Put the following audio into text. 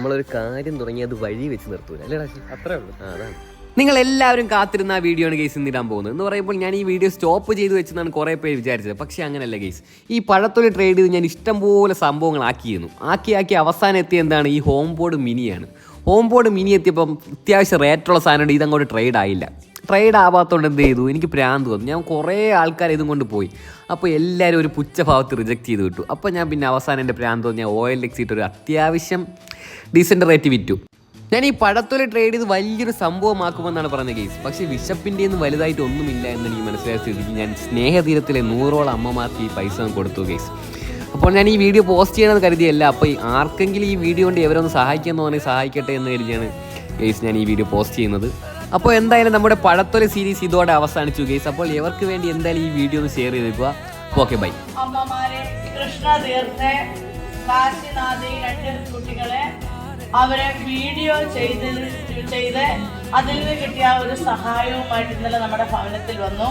നമ്മളൊരു കാര്യം തുടങ്ങി അത് വഴി വെച്ച് നിർത്തൂല അല്ലേ? അത്രേ ഉള്ളൂ. അതാണ് നിങ്ങൾ എല്ലാവരും കാത്തിരുന്ന ആ വീഡിയോ ആണ് ഗെയ്സ് ഇന്നിടാൻ പോകുന്നത്. എന്ന് പറയുമ്പോൾ ഞാൻ ഈ വീഡിയോ സ്റ്റോപ്പ് ചെയ്ത് വെച്ചെന്നാണ് കുറേ പേര് വിചാരിച്ചത്. പക്ഷേ അങ്ങനെയല്ല ഗെയ്സ്. ഈ പഴത്തൊലി ട്രേഡ് ചെയ്ത് ഞാൻ ഇഷ്ടംപോലെ സംഭവങ്ങൾ ആക്കി അവസാനം എത്തിയ എന്താണ് ഈ ഹോം ബോർഡ് മിനിയാണ്. ഹോം ബോർഡ് മിനി എത്തിയപ്പം അത്യാവശ്യം റേറ്റുള്ള സാധനം ഇതങ്ങോട്ട് ട്രേഡ് ആയില്ല. ട്രേഡ് ആവാത്തതുകൊണ്ട് എന്ത് ചെയ്തു, എനിക്ക് പ്രാന്ത് വന്നു. ഞാൻ കുറേ ആൾക്കാർ ഇതും കൊണ്ട് പോയി. അപ്പോൾ എല്ലാവരും ഒരു പുച്ഛഭാവത്ത് റിജക്റ്റ് ചെയ്ത് വിട്ടു. അപ്പോൾ ഞാൻ പിന്നെ അവസാനം എൻ്റെ പ്രാന്ത് വന്ന് ഞാൻ OLX ഇട്ടൊരു അത്യാവശ്യം ഡീസൻറ്റ് റേറ്റ് വിറ്റു. ഞാൻ ഈ പഴത്തൊലി ട്രേഡ് ചെയ്ത് വലിയൊരു സംഭവമാക്കുമെന്നാണ് പറഞ്ഞ കേസ്. പക്ഷേ വിശപ്പിൻ്റെ ഒന്നും വലുതായിട്ട് ഒന്നുമില്ല എന്ന് എനിക്ക് മനസ്സിലായ സ്ഥിതിക്ക് ഞാൻ സ്നേഹതീരത്തിലെ 100ഓളം അമ്മമാർക്ക് ഈ പൈസ കൊടുത്തു കേസ്. അപ്പോൾ ഞാൻ ഈ വീഡിയോ പോസ്റ്റ് ചെയ്യണമെന്ന് കരുതിയല്ല. അപ്പോൾ ആർക്കെങ്കിലും ഈ വീഡിയോ കൊണ്ട് എവരൊന്ന് സഹായിക്കാമെന്ന് പറഞ്ഞാൽ സഹായിക്കട്ടെ എന്ന് കരുതിയാണ് കേസ് ഞാൻ ഈ വീഡിയോ പോസ്റ്റ് ചെയ്യുന്നത്. അപ്പോൾ എന്തായാലും നമ്മുടെ പഴത്തൊലി സീരീസ് ഇതോടെ അവസാനിച്ചു കേസ്. അപ്പോൾ ഇവർക്ക് വേണ്ടി എന്തായാലും ഈ വീഡിയോ ഒന്ന് ഷെയർ ചെയ്തേക്കുക. Okay bye. അമ്മമാരെ, കൃഷ്ണ തീർത്തെ കാശിനാഥി 2 കുട്ടികളെ അവരെ വീഡിയോ ചെയ്ത് അതിൽ നിന്ന് കിട്ടിയ ഒരു സഹായവുമായിട്ട് ഇന്നലെ നമ്മുടെ ഭവനത്തിൽ വന്നു.